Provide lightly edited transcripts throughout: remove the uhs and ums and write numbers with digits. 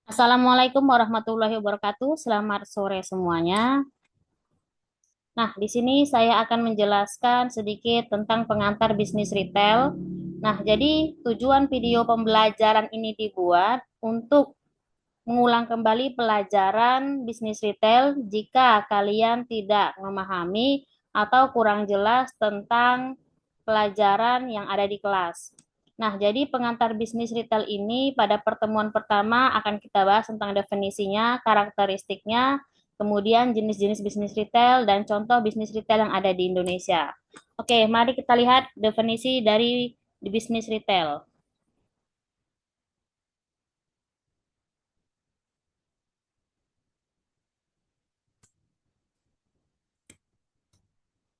Assalamualaikum warahmatullahi wabarakatuh. Selamat sore semuanya. Nah, di sini saya akan menjelaskan sedikit tentang pengantar bisnis retail. Nah, jadi tujuan video pembelajaran ini dibuat untuk mengulang kembali pelajaran bisnis retail jika kalian tidak memahami atau kurang jelas tentang pelajaran yang ada di kelas. Nah, jadi pengantar bisnis retail ini pada pertemuan pertama akan kita bahas tentang definisinya, karakteristiknya, kemudian jenis-jenis bisnis retail, dan contoh bisnis retail yang ada di Indonesia. Oke, mari kita lihat definisi dari bisnis retail.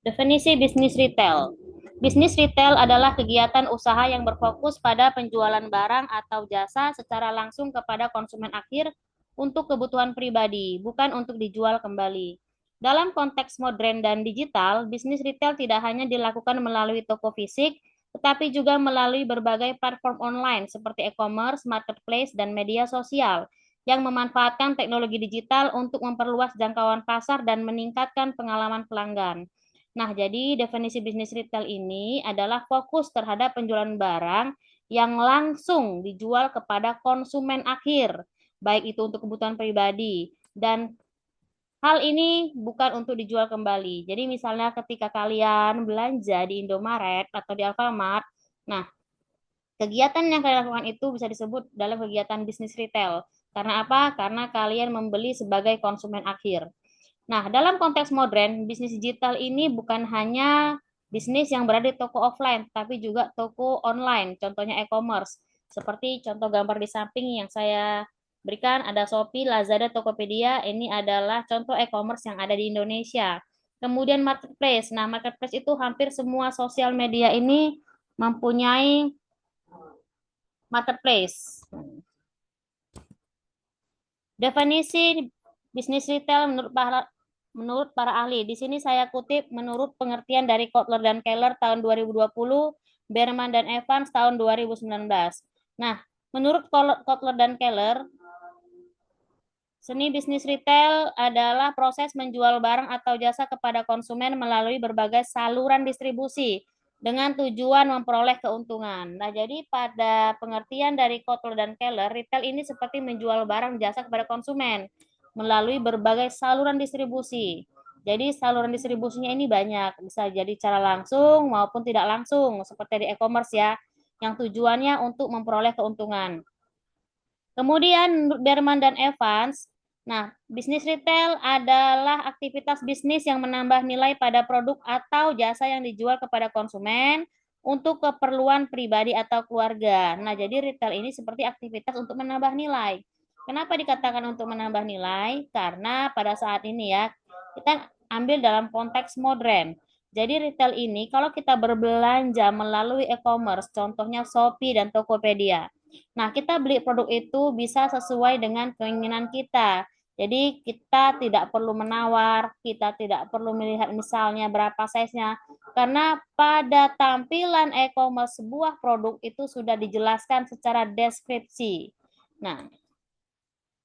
Definisi bisnis retail. Bisnis retail adalah kegiatan usaha yang berfokus pada penjualan barang atau jasa secara langsung kepada konsumen akhir untuk kebutuhan pribadi, bukan untuk dijual kembali. Dalam konteks modern dan digital, bisnis retail tidak hanya dilakukan melalui toko fisik, tetapi juga melalui berbagai platform online seperti e-commerce, marketplace, dan media sosial yang memanfaatkan teknologi digital untuk memperluas jangkauan pasar dan meningkatkan pengalaman pelanggan. Nah, jadi definisi bisnis retail ini adalah fokus terhadap penjualan barang yang langsung dijual kepada konsumen akhir, baik itu untuk kebutuhan pribadi dan hal ini bukan untuk dijual kembali. Jadi misalnya ketika kalian belanja di Indomaret atau di Alfamart, nah kegiatan yang kalian lakukan itu bisa disebut dalam kegiatan bisnis retail. Karena apa? Karena kalian membeli sebagai konsumen akhir. Nah, dalam konteks modern, bisnis digital ini bukan hanya bisnis yang berada di toko offline, tapi juga toko online, contohnya e-commerce. Seperti contoh gambar di samping yang saya berikan, ada Shopee, Lazada, Tokopedia. Ini adalah contoh e-commerce yang ada di Indonesia. Kemudian marketplace. Nah, marketplace itu hampir semua sosial media ini mempunyai marketplace. Definisi bisnis retail menurut para ahli. Di sini saya kutip menurut pengertian dari Kotler dan Keller tahun 2020, Berman dan Evans tahun 2019. Nah, menurut Kotler dan Keller, seni bisnis retail adalah proses menjual barang atau jasa kepada konsumen melalui berbagai saluran distribusi dengan tujuan memperoleh keuntungan. Nah, jadi pada pengertian dari Kotler dan Keller, retail ini seperti menjual barang jasa kepada konsumen melalui berbagai saluran distribusi. Jadi saluran distribusinya ini banyak, bisa jadi cara langsung maupun tidak langsung, seperti di e-commerce ya, yang tujuannya untuk memperoleh keuntungan. Kemudian Berman dan Evans, nah bisnis retail adalah aktivitas bisnis yang menambah nilai pada produk atau jasa yang dijual kepada konsumen untuk keperluan pribadi atau keluarga. Nah, jadi retail ini seperti aktivitas untuk menambah nilai. Kenapa dikatakan untuk menambah nilai? Karena pada saat ini ya, kita ambil dalam konteks modern. Jadi retail ini kalau kita berbelanja melalui e-commerce, contohnya Shopee dan Tokopedia. Nah, kita beli produk itu bisa sesuai dengan keinginan kita. Jadi kita tidak perlu menawar, kita tidak perlu melihat misalnya berapa size-nya, karena pada tampilan e-commerce sebuah produk itu sudah dijelaskan secara deskripsi. Nah,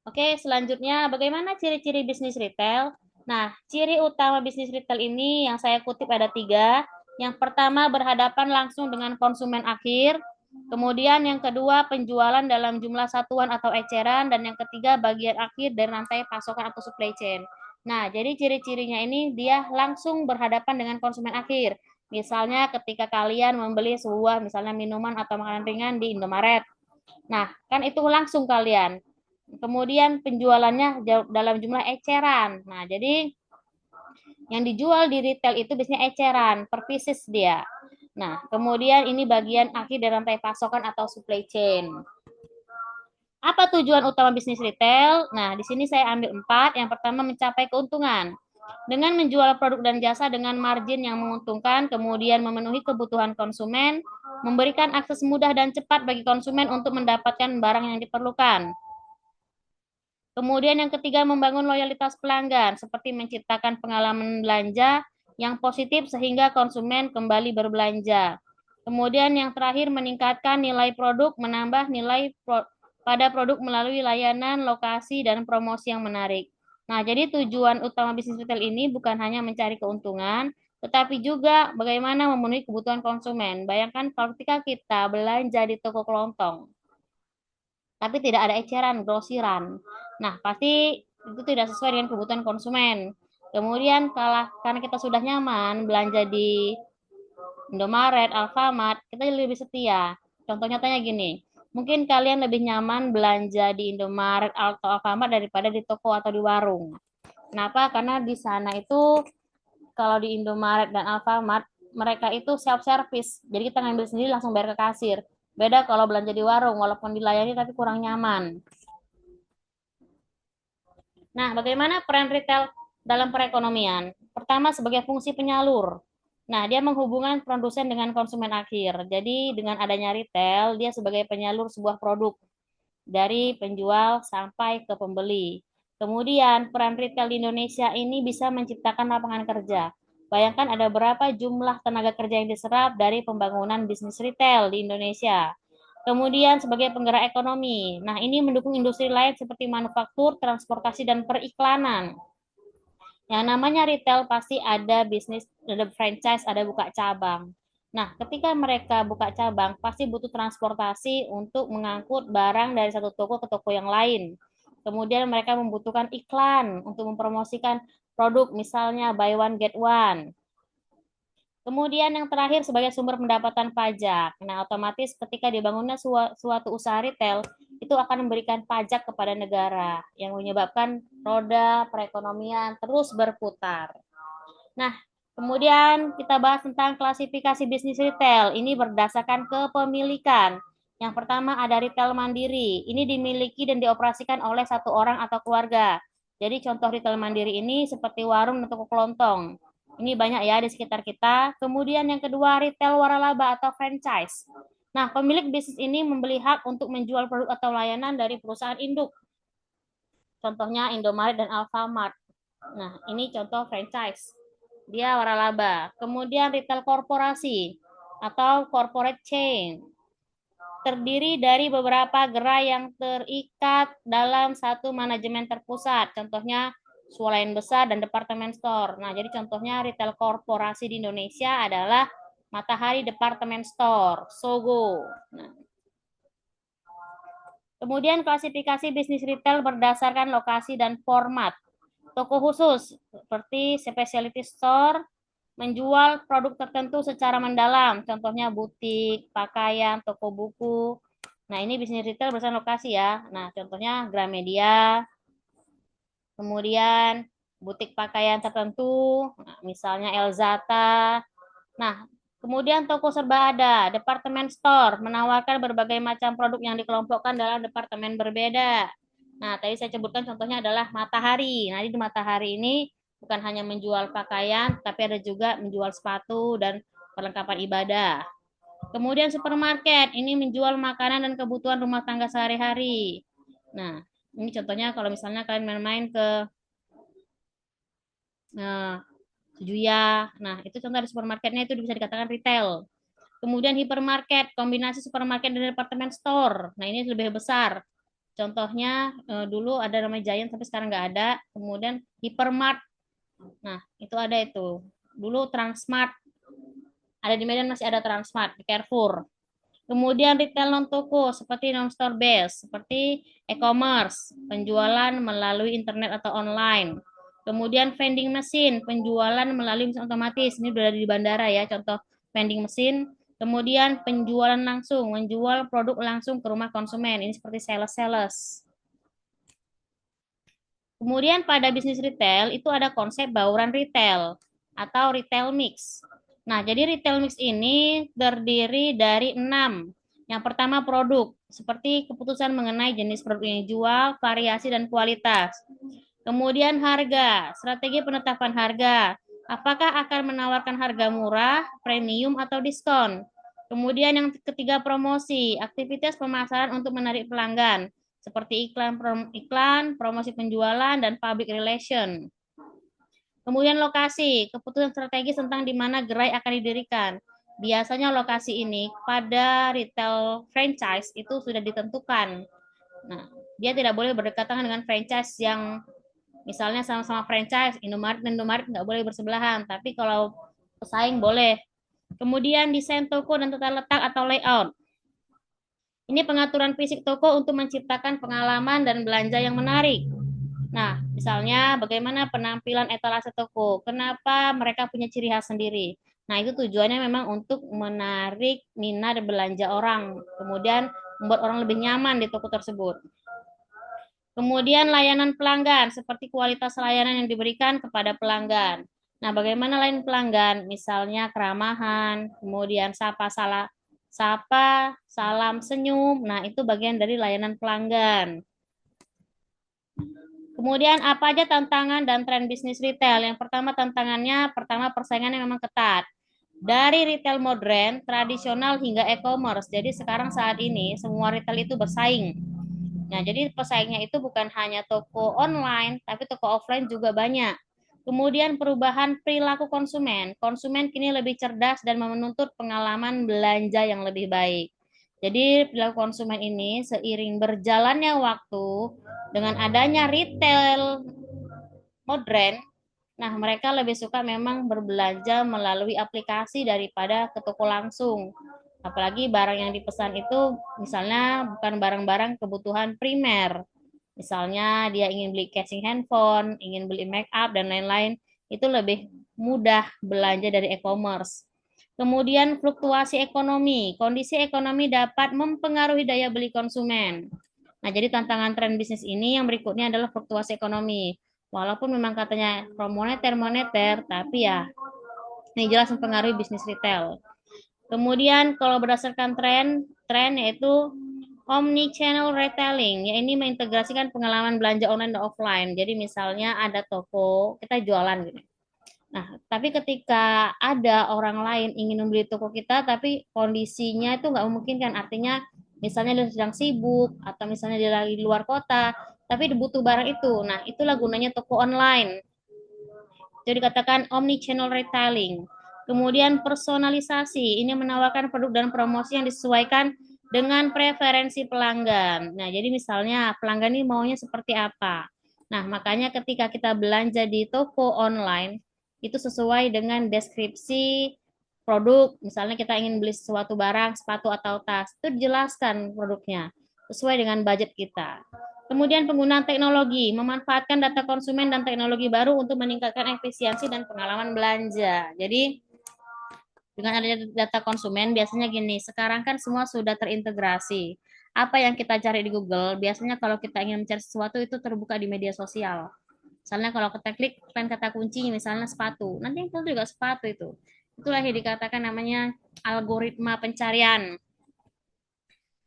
oke, selanjutnya bagaimana ciri-ciri bisnis retail? Nah, ciri utama bisnis retail ini yang saya kutip ada tiga. Yang pertama, berhadapan langsung dengan konsumen akhir. Kemudian yang kedua, penjualan dalam jumlah satuan atau eceran. Dan yang ketiga, bagian akhir dari rantai pasokan atau supply chain. Nah, jadi ciri-cirinya ini dia langsung berhadapan dengan konsumen akhir. Misalnya ketika kalian membeli sebuah misalnya minuman atau makanan ringan di Indomaret. Nah, kan itu langsung kalian. Kemudian penjualannya dalam jumlah eceran. Nah, jadi yang dijual di retail itu biasanya eceran, per pieces dia. Nah, kemudian ini bagian akhir dari rantai pasokan atau supply chain. Apa tujuan utama bisnis retail? Nah, di sini saya ambil 4. Yang pertama, mencapai keuntungan. Dengan menjual produk dan jasa dengan margin yang menguntungkan, kemudian memenuhi kebutuhan konsumen, memberikan akses mudah dan cepat bagi konsumen untuk mendapatkan barang yang diperlukan. Kemudian yang ketiga, membangun loyalitas pelanggan, seperti menciptakan pengalaman belanja yang positif sehingga konsumen kembali berbelanja. Kemudian yang terakhir, meningkatkan nilai produk, menambah nilai pada produk melalui layanan, lokasi, dan promosi yang menarik. Nah, jadi tujuan utama bisnis retail ini bukan hanya mencari keuntungan, tetapi juga bagaimana memenuhi kebutuhan konsumen. Bayangkan kalau ketika kita belanja di toko kelontong, tapi tidak ada eceran, grosiran. Nah, pasti itu tidak sesuai dengan kebutuhan konsumen. Kemudian karena kita sudah nyaman belanja di Indomaret, Alfamart, kita lebih setia. Contoh nyatanya gini, mungkin kalian lebih nyaman belanja di Indomaret atau Alfamart daripada di toko atau di warung. Kenapa? Karena di sana itu kalau di Indomaret dan Alfamart, mereka itu self service. Jadi kita ngambil sendiri langsung bayar ke kasir. Beda kalau belanja di warung, walaupun dilayani tapi kurang nyaman. Nah, bagaimana peran retail dalam perekonomian? Pertama, sebagai fungsi penyalur. Nah, dia menghubungkan produsen dengan konsumen akhir. Jadi, dengan adanya retail, dia sebagai penyalur sebuah produk dari penjual sampai ke pembeli. Kemudian, peran retail di Indonesia ini bisa menciptakan lapangan kerja. Bayangkan ada berapa jumlah tenaga kerja yang diserap dari pembangunan bisnis retail di Indonesia. Kemudian sebagai penggerak ekonomi. Nah, ini mendukung industri lain seperti manufaktur, transportasi, dan periklanan. Yang namanya retail pasti ada bisnis, ada franchise, ada buka cabang. Nah, ketika mereka buka cabang, pasti butuh transportasi untuk mengangkut barang dari satu toko ke toko yang lain. Kemudian mereka membutuhkan iklan untuk mempromosikan produk, misalnya buy one get one. Kemudian yang terakhir sebagai sumber pendapatan pajak. Nah, otomatis ketika dibangunnya suatu usaha retail, itu akan memberikan pajak kepada negara yang menyebabkan roda perekonomian terus berputar. Nah, kemudian kita bahas tentang klasifikasi bisnis retail. Ini berdasarkan kepemilikan. Yang pertama ada retail mandiri. Ini dimiliki dan dioperasikan oleh satu orang atau keluarga. Jadi contoh retail mandiri ini seperti warung dan toko kelontong. Ini banyak ya di sekitar kita. Kemudian yang kedua retail waralaba atau franchise. Nah, pemilik bisnis ini membeli hak untuk menjual produk atau layanan dari perusahaan induk. Contohnya Indomaret dan Alfamart. Nah, ini contoh franchise. Dia waralaba. Kemudian retail korporasi atau corporate chain. Terdiri dari beberapa gerai yang terikat dalam satu manajemen terpusat. Contohnya swalayan besar dan departemen store. Nah, jadi contohnya retail korporasi di Indonesia adalah Matahari Department Store, Sogo. Nah, kemudian klasifikasi bisnis retail berdasarkan lokasi dan format. Toko khusus seperti specialty store menjual produk tertentu secara mendalam, contohnya butik, pakaian, toko buku. Nah, ini bisnis retail berdasarkan lokasi ya. Nah, contohnya Gramedia, kemudian butik pakaian tertentu, nah, misalnya Elzata. Nah, kemudian toko serba ada, departemen store, menawarkan berbagai macam produk yang dikelompokkan dalam departemen berbeda. Nah, tadi saya sebutkan contohnya adalah Matahari. Nah, di Matahari ini bukan hanya menjual pakaian, tapi ada juga menjual sepatu dan perlengkapan ibadah. Kemudian supermarket, ini menjual makanan dan kebutuhan rumah tangga sehari-hari. Nah, ini contohnya kalau misalnya kalian main-main ke nah, Juya. Nah, itu contoh dari supermarketnya itu bisa dikatakan retail. Kemudian hipermarket, kombinasi supermarket dan departemen store. Nah, ini lebih besar. Contohnya dulu ada namanya Giant tapi sekarang nggak ada. Kemudian Hypermart. Nah, itu ada itu. Dulu Transmart. Ada di Medan masih ada Transmart, di Carrefour. Kemudian retail non toko seperti non store base, seperti e-commerce, penjualan melalui internet atau online. Kemudian vending machine, penjualan melalui mesin otomatis. Ini sudah di bandara ya, contoh vending machine. Kemudian penjualan langsung, menjual produk langsung ke rumah konsumen. Ini seperti sales-sales. Kemudian pada bisnis retail itu ada konsep bauran retail atau retail mix. Nah, jadi retail mix ini terdiri dari 6. Yang pertama produk, seperti keputusan mengenai jenis produk yang dijual, variasi dan kualitas. Kemudian harga, strategi penetapan harga. Apakah akan menawarkan harga murah, premium atau diskon? Kemudian yang ketiga promosi, aktivitas pemasaran untuk menarik pelanggan seperti iklan, promosi penjualan, dan public relation. Kemudian lokasi, keputusan strategis tentang di mana gerai akan didirikan. Biasanya lokasi ini pada retail franchise itu sudah ditentukan. Nah, dia tidak boleh berdekatan dengan franchise yang misalnya sama-sama franchise, Indomaret dan Indomaret nggak boleh bersebelahan, tapi kalau pesaing boleh. Kemudian desain toko dan tata letak atau layout. Ini pengaturan fisik toko untuk menciptakan pengalaman dan belanja yang menarik. Nah, misalnya bagaimana penampilan etalase toko, kenapa mereka punya ciri khas sendiri. Nah, itu tujuannya memang untuk menarik minat belanja orang, kemudian membuat orang lebih nyaman di toko tersebut. Kemudian layanan pelanggan, seperti kualitas layanan yang diberikan kepada pelanggan. Nah, bagaimana layanan pelanggan? Misalnya keramahan, kemudian sapa, salam senyum. Nah, itu bagian dari layanan pelanggan. Kemudian apa aja tantangan dan tren bisnis retail? Yang pertama tantangannya, pertama persaingannya memang ketat. Dari retail modern, tradisional hingga e-commerce. Jadi sekarang saat ini semua retail itu bersaing. Nah, jadi pesaingnya itu bukan hanya toko online, tapi toko offline juga banyak. Kemudian perubahan perilaku konsumen. Konsumen kini lebih cerdas dan menuntut pengalaman belanja yang lebih baik. Jadi perilaku konsumen ini seiring berjalannya waktu dengan adanya retail modern, nah mereka lebih suka memang berbelanja melalui aplikasi daripada ke toko langsung. Apalagi barang yang dipesan itu misalnya bukan barang-barang kebutuhan primer. Misalnya dia ingin beli casing handphone, ingin beli make up dan lain-lain, itu lebih mudah belanja dari e-commerce. Kemudian fluktuasi ekonomi. Kondisi ekonomi dapat mempengaruhi daya beli konsumen. Nah, jadi tantangan tren bisnis ini yang berikutnya adalah fluktuasi ekonomi. Walaupun memang katanya moneter, tapi ya ini jelas mempengaruhi bisnis retail. Kemudian kalau berdasarkan tren yaitu omni-channel retailing, ya ini mengintegrasikan pengalaman belanja online dan offline. Jadi misalnya ada toko, kita jualan gitu. Nah, tapi ketika ada orang lain ingin membeli toko kita, tapi kondisinya itu nggak memungkinkan. Artinya, misalnya dia sedang sibuk, atau misalnya dia lagi di luar kota, tapi butuh barang itu. Nah, itulah gunanya toko online. Jadi dikatakan omni-channel retailing. Kemudian personalisasi, ini menawarkan produk dan promosi yang disesuaikan dengan preferensi pelanggan. Nah, jadi misalnya pelanggan ini maunya seperti apa. Nah, makanya ketika kita belanja di toko online, itu sesuai dengan deskripsi produk. Misalnya kita ingin beli sesuatu barang, sepatu atau tas, itu dijelaskan produknya sesuai dengan budget kita. Kemudian penggunaan teknologi, memanfaatkan data konsumen dan teknologi baru untuk meningkatkan efisiensi dan pengalaman belanja. Jadi dengan adanya data konsumen biasanya gini, sekarang kan semua sudah terintegrasi. Apa yang kita cari di Google, biasanya kalau kita ingin mencari sesuatu itu terbuka di media sosial. Misalnya kalau kita klik kata kunci misalnya sepatu, nanti yang keluar juga sepatu itu. Itulah yang dikatakan namanya algoritma pencarian.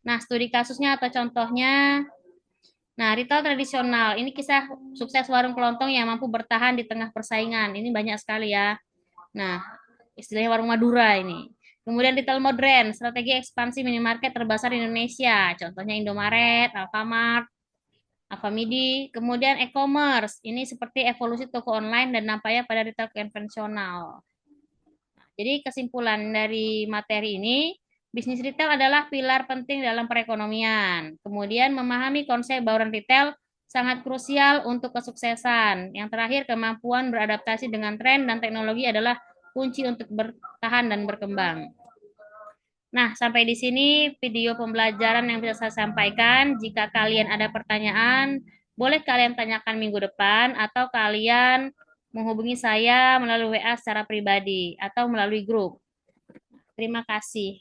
Nah, studi kasusnya atau contohnya, nah, retail tradisional, ini kisah sukses warung kelontong yang mampu bertahan di tengah persaingan. Ini banyak sekali ya. Nah, istilahnya warung Madura ini. Kemudian retail modern, strategi ekspansi minimarket terbesar di Indonesia. Contohnya Indomaret, Alfamart, Alfamidi. Kemudian e-commerce, ini seperti evolusi toko online dan nampaknya pada retail konvensional. Jadi kesimpulan dari materi ini, bisnis retail adalah pilar penting dalam perekonomian. Kemudian memahami konsep bauran retail sangat krusial untuk kesuksesan. Yang terakhir, kemampuan beradaptasi dengan tren dan teknologi adalah kunci untuk bertahan dan berkembang. Nah, sampai di sini video pembelajaran yang bisa saya sampaikan. Jika kalian ada pertanyaan, boleh kalian tanyakan minggu depan atau kalian menghubungi saya melalui WA secara pribadi atau melalui grup. Terima kasih.